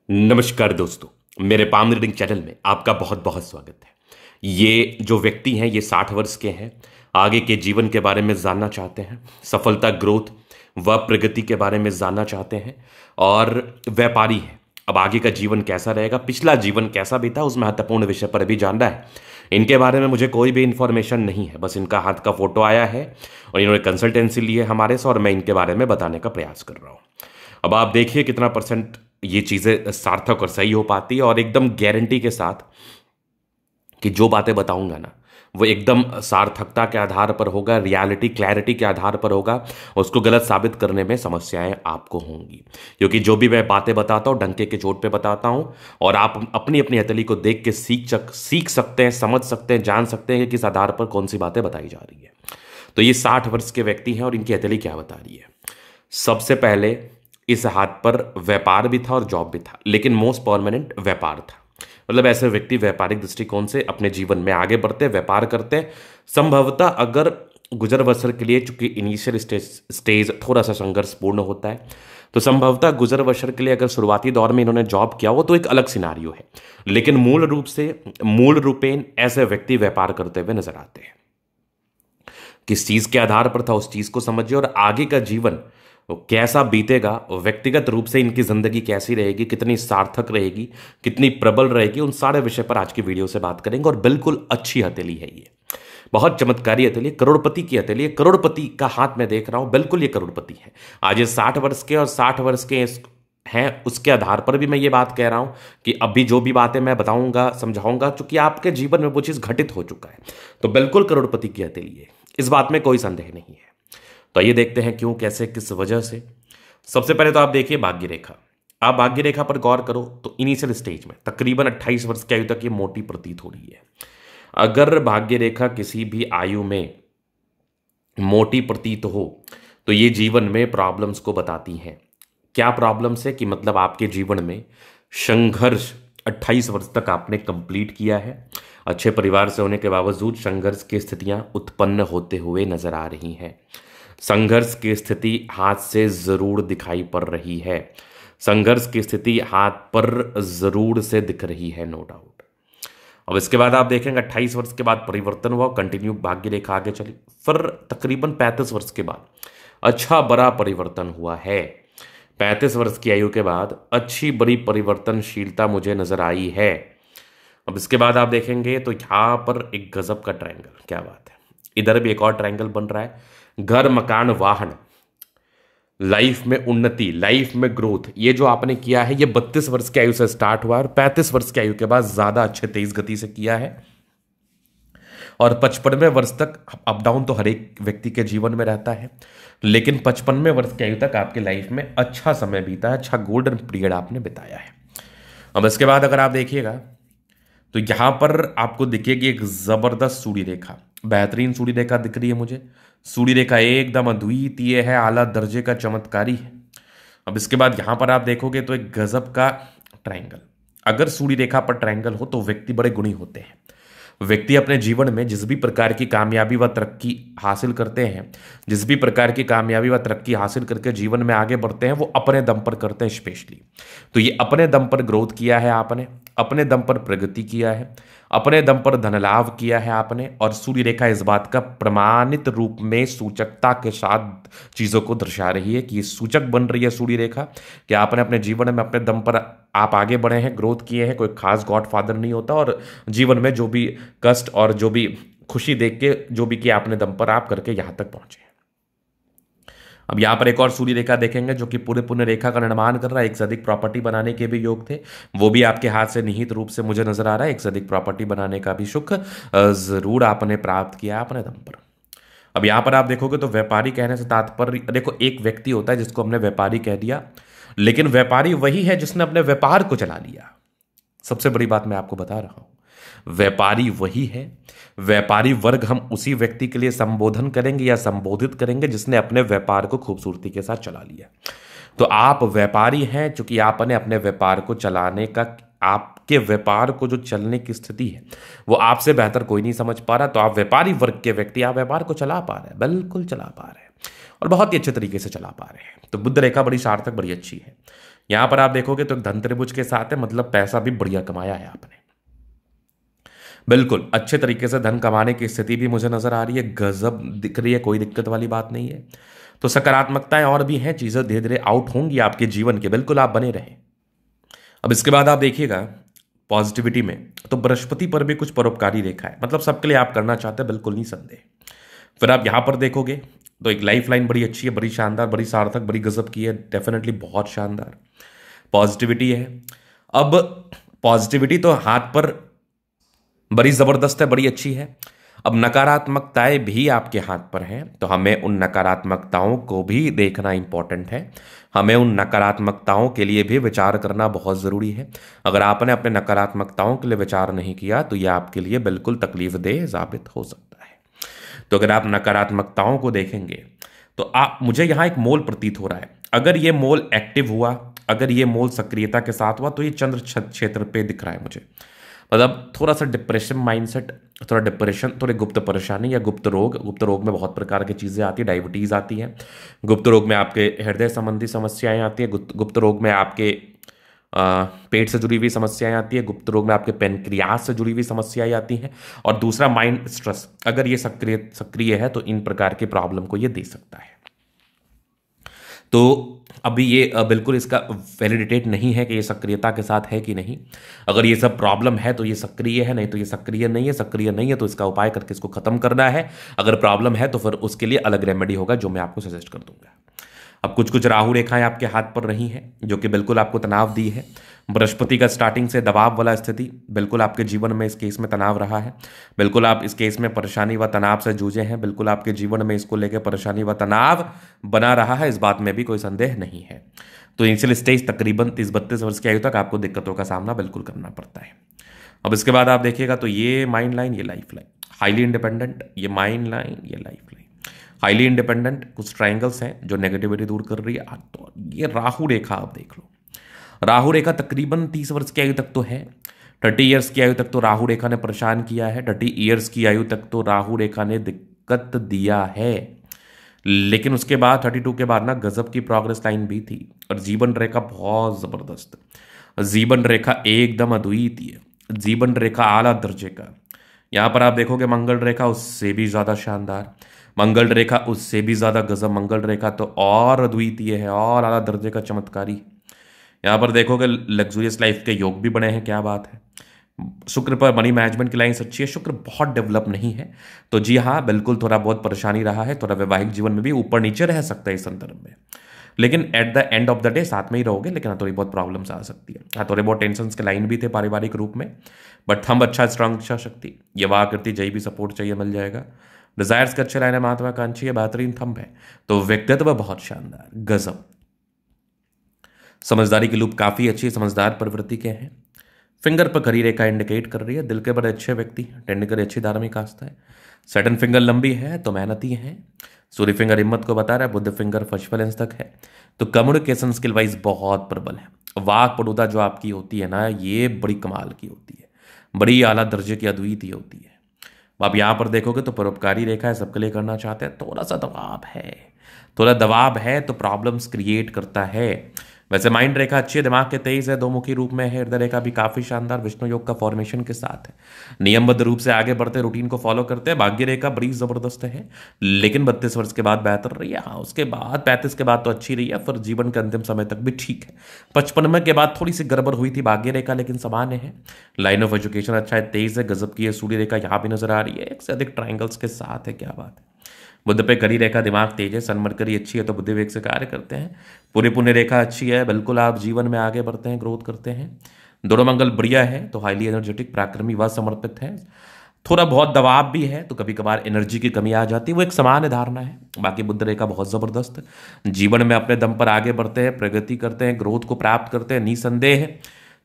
नमस्कार दोस्तों, मेरे पाम रीडिंग चैनल में आपका बहुत बहुत स्वागत है। ये जो व्यक्ति हैं ये 60 वर्ष के हैं। आगे के जीवन के बारे में जानना चाहते हैं, सफलता, ग्रोथ व प्रगति के बारे में जानना चाहते हैं और व्यापारी हैं। अब आगे का जीवन कैसा रहेगा, पिछला जीवन कैसा बीता, उस महत्वपूर्ण विषय पर भी जानना है। इनके बारे में मुझे कोई भी इंफॉर्मेशन नहीं है, बस इनका हाथ का फोटो आया है और इन्होंने कंसल्टेंसी ली है हमारे से और मैं इनके बारे में बताने का प्रयास कर रहा हूँ। अब आप देखिए कितना परसेंट ये चीज़ें सार्थक और सही हो पाती है और एकदम गारंटी के साथ कि जो बातें बताऊंगा ना वो एकदम सार्थकता के आधार पर होगा, रियलिटी क्लैरिटी के आधार पर होगा। उसको गलत साबित करने में समस्याएं आपको होंगी, क्योंकि जो भी मैं बातें बताता हूँ डंके के चोट पे बताता हूँ और आप अपनी अपनी हथेली को देख के सीख सकते हैं, समझ सकते हैं, जान सकते हैं कि किस आधार पर कौन सी बातें बताई जा रही है। तो ये 60 वर्ष के व्यक्ति हैं और इनकी हथेली क्या बता रही है। सबसे पहले इस हाथ पर व्यापार भी था और जॉब भी था, लेकिन मोस्ट परमानेंट व्यापार था। मतलब ऐसे व्यक्ति व्यापारिक दृष्टिकोण से अपने जीवन में आगे बढ़ते, व्यापार करते। संभवतः अगर गुजर बसर के लिए, चूंकि इनिशियल स्टेज थोड़ा सा संघर्षपूर्ण होता है, तो संभवतः गुजर बसर के लिए अगर शुरुआती दौर में इन्होंने जॉब किया हो तो एक अलग सिनारियो है, लेकिन मूल रूपेण ऐसे व्यक्ति व्यापार करते हुए नजर आते हैं। किस चीज के आधार पर था उस चीज को समझिए और आगे का जीवन कैसा बीतेगा, व्यक्तिगत रूप से इनकी जिंदगी कैसी रहेगी, कितनी सार्थक रहेगी, कितनी प्रबल रहेगी, उन सारे विषय पर आज की वीडियो से बात करेंगे। और बिल्कुल अच्छी हथेली है, ये बहुत चमत्कारी हथेली, करोड़पति की हथेली, करोड़पति का हाथ में देख रहा हूं, बिल्कुल ये करोड़पति है। आज ये 60 वर्ष के और 60 वर्ष के हैं, उसके आधार पर भी मैं ये बात कह रहा हूं कि अभी जो भी बातें मैं बताऊंगा, समझाऊंगा, चूंकि आपके जीवन में वो चीज घटित हो चुका है, तो बिल्कुल करोड़पति की हथेली है, इस बात में कोई संदेह नहीं है। तो ये देखते हैं क्यों, कैसे, किस वजह से। सबसे पहले तो आप देखिए भाग्य रेखा। आप भाग्य रेखा पर गौर करो तो इनिशियल स्टेज में तकरीबन 28 वर्ष की आयु तक ये मोटी प्रतीत हो रही है। अगर भाग्य रेखा किसी भी आयु में मोटी प्रतीत हो तो ये जीवन में प्रॉब्लम्स को बताती हैं। क्या प्रॉब्लम्स है कि मतलब आपके जीवन में संघर्ष 28 वर्ष तक आपने कंप्लीट किया है, अच्छे परिवार से होने के बावजूद संघर्ष की स्थितियां उत्पन्न होते हुए नजर आ रही हैं। संघर्ष की स्थिति हाथ से जरूर दिखाई पड़ रही है, संघर्ष की स्थिति हाथ पर जरूर से दिख रही है, नो डाउट। अब इसके बाद आप देखेंगे 28 वर्ष के बाद परिवर्तन हुआ, कंटिन्यू भाग्य रेखा आगे चली, फिर तकरीबन 35 वर्ष के बाद अच्छा बड़ा परिवर्तन हुआ है। 35 वर्ष की आयु के बाद अच्छी बड़ी परिवर्तनशीलता मुझे नजर आई है। अब इसके बाद आप देखेंगे तो यहां पर एक गजब का ट्रायंगल, क्या बात है, इधर भी एक और ट्रायंगल बन रहा है। घर, मकान, वाहन, लाइफ में उन्नति, लाइफ में ग्रोथ, ये जो आपने किया है ये 32 वर्ष की आयु से स्टार्ट हुआ और 35 वर्ष की आयु के बाद ज्यादा अच्छे तेज गति से किया है। और 55वें वर्ष तक अप डाउन तो हर एक व्यक्ति के जीवन में रहता है, लेकिन 55वें वर्ष की आयु तक आपके लाइफ में अच्छा समय बीता है, अच्छा गोल्डन पीरियड आपने बिताया है। अब इसके बाद अगर आप देखिएगा तो यहां पर आपको दिखेगी एक जबरदस्त सूर्य रेखा, बेहतरीन सूर्य रेखा दिख रही है मुझे। सूर्य रेखा एकदम अद्वितीय है, आला दर्जे का चमत्कारी है। अब इसके बाद यहां पर आप देखोगे तो एक गजब का ट्रायंगल। अगर सूर्य रेखा पर ट्रायंगल हो तो व्यक्ति बड़े गुणी होते हैं। व्यक्ति अपने जीवन में जिस भी प्रकार की कामयाबी व तरक्की हासिल करते हैं, जिस भी प्रकार की कामयाबी व तरक्की हासिल करके जीवन में आगे बढ़ते हैं, वो अपने दम पर करते हैं स्पेशली। तो ये अपने दम पर ग्रोथ किया है आपने, अपने दम पर प्रगति किया है, अपने दम पर धन लाभ किया है आपने। और सूर्य रेखा इस बात का प्रमाणित रूप में सूचकता के साथ चीजों को दर्शा रही है कि ये सूचक बन रही है सूर्य रेखा कि आपने अपने जीवन में अपने दम पर आप आगे बढ़े हैं, ग्रोथ किए हैं। कोई खास गॉड फादर नहीं होता और जीवन में जो भी कष्ट और जो भी खुशी देख के जो भी किया अपने दम पर आप करके यहां तक पहुंचे। अब यहां पर एक और सूर्य रेखा देखेंगे जो कि पूरे पुण्य रेखा का निर्माण कर रहा है। एक से अधिक प्रॉपर्टी बनाने के भी योग थे, वो भी आपके हाथ से निहित रूप से मुझे नजर आ रहा है। एक से अधिक प्रॉपर्टी बनाने का भी सुख जरूर आपने प्राप्त किया अपने दम पर। अब यहां पर आप देखोगे तो व्यापारी कहने से तात्पर्य, देखो एक व्यक्ति होता है जिसको हमने व्यापारी कह दिया, लेकिन व्यापारी वही है जिसने अपने व्यापार को चला लिया। सबसे बड़ी बात मैं आपको बता रहा हूं, व्यापारी वही है। व्यापारी वर्ग हम उसी व्यक्ति के लिए संबोधन करेंगे या संबोधित करेंगे जिसने अपने व्यापार को खूबसूरती के साथ चला लिया। तो आप व्यापारी हैं, चूंकि आपने अपने व्यापार को चलाने का, आपके व्यापार को जो चलने की स्थिति है वो आपसे बेहतर कोई नहीं समझ पा रहा। तो आप व्यापारी वर्ग के व्यक्ति, आप व्यापार को चला पा रहे हैं, बिल्कुल चला पा रहे हैं और बहुत ही अच्छे तरीके से चला पा रहे हैं। तो बुध रेखा बड़ी सार्थक, बड़ी अच्छी है। यहां पर आप देखोगे तो धन त्रिभुज के साथ है, मतलब पैसा भी बढ़िया कमाया है आपने, बिल्कुल अच्छे तरीके से धन कमाने की स्थिति भी मुझे नजर आ रही है, गजब दिख रही है, कोई दिक्कत वाली बात नहीं है। तो सकारात्मकताएं और भी हैं, चीजें धीरे धीरे आउट होंगी आपके जीवन के, बिल्कुल आप बने रहें। अब इसके बाद आप देखिएगा पॉजिटिविटी में, तो बृहस्पति पर भी कुछ परोपकारी रेखा है, मतलब सबके लिए आप करना चाहते हैं, बिल्कुल नहीं संदेह। फिर आप यहां पर देखोगे तो एक लाइफ लाइन बड़ी अच्छी है, बड़ी शानदार, बड़ी सार्थक, बड़ी गजब की है, डेफिनेटली बहुत शानदार पॉजिटिविटी है। अब पॉजिटिविटी तो हाथ पर बड़ी जबरदस्त है, बड़ी अच्छी है। अब नकारात्मकताएं भी आपके हाथ पर हैं, तो हमें उन नकारात्मकताओं को भी देखना इंपॉर्टेंट है, हमें उन नकारात्मकताओं के लिए भी विचार करना बहुत ज़रूरी है। अगर आपने अपने नकारात्मकताओं के लिए विचार नहीं किया तो यह आपके लिए बिल्कुल तकलीफदेह साबित हो सकता है। तो अगर आप नकारात्मकताओं को देखेंगे तो आप, मुझे यहाँ एक मोल प्रतीत हो रहा है, अगर ये मोल एक्टिव हुआ, अगर ये मोल सक्रियता के साथ हुआ, तो ये चंद्र क्षेत्र पे दिख रहा है मुझे, मतलब थोड़ा सा डिप्रेशन माइंडसेट, थोड़ा डिप्रेशन, थोड़ी गुप्त परेशानी या गुप्त रोग में बहुत प्रकार की चीज़ें आती है, डायबिटीज़ आती है, गुप्त रोग में आपके हृदय संबंधी समस्याएं आती है, गुप्त रोग में आपके पेट से जुड़ी हुई समस्याएं आती है, गुप्त रोग में आपके पेनक्रियास से जुड़ी हुई समस्याएं आती हैं, और दूसरा माइंड स्ट्रेस, अगर ये सक्रिय है तो इन प्रकार के प्रॉब्लम को ये दे सकता है। तो अभी ये बिल्कुल इसका वैलिडेटेड नहीं है कि ये सक्रियता के साथ है कि नहीं, अगर ये सब प्रॉब्लम है तो ये सक्रिय है, नहीं तो ये सक्रिय नहीं है, सक्रिय नहीं है तो इसका उपाय करके इसको खत्म करना है, अगर प्रॉब्लम है तो फिर उसके लिए अलग रेमेडी होगा जो मैं आपको सजेस्ट कर दूंगा। अब कुछ कुछ राहु रेखाएं आपके हाथ पर रही हैं जो कि बिल्कुल आपको तनाव दी है, बृहस्पति का स्टार्टिंग से दबाव वाला स्थिति बिल्कुल आपके जीवन में इस केस में तनाव रहा है, बिल्कुल आप इस केस में परेशानी व तनाव से जूझे हैं, बिल्कुल आपके जीवन में इसको लेकर परेशानी व तनाव बना रहा है, इस बात में भी कोई संदेह नहीं है। तो इनिशियल स्टेज तकरीबन 30-32 वर्ष की आयु तक आपको दिक्कतों का सामना बिल्कुल करना पड़ता है। अब इसके बाद आप देखिएगा तो ये माइंड लाइन, ये लाइफ लाइन, हाईली इंडिपेंडेंट, ये माइंड लाइन, ये लाइफ लाइन, हाईली इंडिपेंडेंट, कुछ ट्राइंगल्स हैं जो नेगेटिविटी दूर कर रही है। तो ये राहु रेखा आप देख लो, राहु रेखा तकरीबन 30 वर्ष की आयु तक तो है, 30 ईयर्स की आयु तक तो राहु रेखा ने परेशान किया है, 30 ईयर्स की आयु तक तो राहु रेखा ने दिक्कत दिया है, लेकिन उसके बाद 32 के बाद ना गजब की प्रोग्रेस लाइन भी थी, और जीवन रेखा बहुत जबरदस्त, जीवन रेखा एकदम अद्वितीय, जीवन रेखा आला दर्जे का। यहां पर आप देखोगे मंगल रेखा उससे भी ज्यादा शानदार, मंगल रेखा उससे भी ज्यादा गजब, मंगल रेखा तो और अद्वितीय है और आला दर्जे का चमत्कारी। यहां पर देखोगे लग्जूरियस लाइफ के योग भी बने हैं, क्या बात है। शुक्र पर मनी मैनेजमेंट की लाइन्स अच्छी है, शुक्र बहुत डेवलप नहीं है, तो जी हाँ बिल्कुल थोड़ा बहुत परेशानी रहा है, थोड़ा वैवाहिक जीवन में भी ऊपर नीचे रह सकता है इस संदर्भ में, लेकिन at the end of the day साथ में ही रहोगे, लेकिन थोड़ी बहुत प्रॉब्लम्स आ सकती है, हाँ थोड़े बहुत टेंशन के लाइन भी थे पारिवारिक रूप में, बट थंब अच्छा, स्ट्रांग इच्छा शक्ति, ये वाह करती जय भी सपोर्ट चाहिए मिल जाएगा, डिजायर्स के अच्छे लाइन है, महत्वाकांक्षी है, बेहतरीन थंब है, तो व्यक्तित्व बहुत शानदार गजब। समझदारी की लूप काफी अच्छी, समझदार प्रवृत्ति के हैं, फिंगर पर खरी रेखा इंडिकेट कर रही है, दिल के बड़े अच्छे व्यक्ति, टेंड करे अच्छी धार्मिक आस्था है, सेटन फिंगर लंबी है तो मेहनती है, सूर्य फिंगर हिम्मत को बता रहा है, बुद्ध फिंगर फर्स्ट तक है, तो कम्युनिकेशन स्किल वाइज बहुत प्रबल है, वाक पटुता जो आपकी होती है ना ये बड़ी कमाल की होती है, बड़ी आला दर्जे की अद्वितीय होती है। आप यहाँ पर देखोगे तो परोपकारी रेखा है, सबके लिए करना चाहते हैं, थोड़ा सा दबाव है, थोड़ा दबाव है तो प्रॉब्लम्स क्रिएट करता है। वैसे माइंड रेखा अच्छी है, दिमाग के तेज है, दो मुखी रूप में है, हृदय रेखा भी काफी शानदार विष्णु योग का फॉर्मेशन के साथ है, नियमबद्ध रूप से आगे बढ़ते, रूटीन को फॉलो करते हैं, भाग्य रेखा बड़ी जबरदस्त है, लेकिन 32 वर्ष के बाद बेहतर रही है, हाँ उसके बाद 35 के बाद तो अच्छी रही है, फिर जीवन के अंतिम समय तक भी ठीक है। 55 के बाद थोड़ी सी गड़बड़ हुई थी भाग्य रेखा, लेकिन सामान्य है, लाइन ऑफ एजुकेशन अच्छा है, तेज है, गजब की है, सूर्य रेखा यहाँ भी नजर आ रही है, एक से अधिक ट्राइंगल्स के साथ है, क्या बात है। बुद्ध पे करी रेखा, दिमाग तेज है, सन मरकरी अच्छी है तो बुद्धि वेग से कार्य करते हैं, पूरी पुण्य रेखा अच्छी है, बिल्कुल आप जीवन में आगे बढ़ते हैं, ग्रोथ करते हैं, दोनों मंगल बढ़िया है तो हाईली एनर्जेटिक, पराक्रमी व समर्पित है, थोड़ा बहुत दबाव भी है तो कभी कभार एनर्जी की कमी आ जाती है, वो एक सामान्य धारणा है। बाकी बुद्ध रेखा बहुत जबरदस्त, जीवन में अपने दम पर आगे बढ़ते हैं, प्रगति करते हैं, ग्रोथ को प्राप्त करते हैं, निसंदेह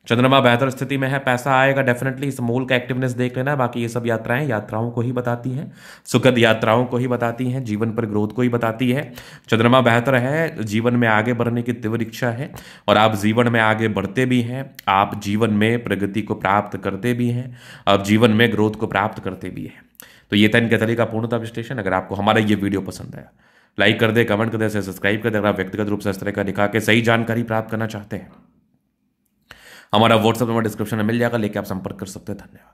चंद्रमा बेहतर स्थिति में है, पैसा आएगा डेफिनेटली, इस मूल का एक्टिवनेस देख लेना, बाकी ये सब यात्राएं यात्राओं को ही बताती हैं, सुखद यात्राओं को ही बताती हैं, जीवन पर ग्रोथ को ही बताती है। चंद्रमा बेहतर है, जीवन में आगे बढ़ने की तीव्र इच्छा है और आप जीवन में आगे बढ़ते भी हैं, आप जीवन में प्रगति को प्राप्त करते भी हैं, आप जीवन में ग्रोथ को प्राप्त करते भी हैं। तो ये था इनके तरीके का पूर्णतः विश्लेषण। अगर आपको हमारा ये वीडियो पसंद आया लाइक कर दे, कमेंट कर दे, सब्सक्राइब कर दे। अगर आप व्यक्तिगत रूप से इस तरह का दिखा के सही जानकारी प्राप्त करना चाहते हैं, हमारा व्हाट्सएप नंबर डिस्क्रिप्शन में मिल जाएगा, लेके आप संपर्क कर सकते हैं। धन्यवाद।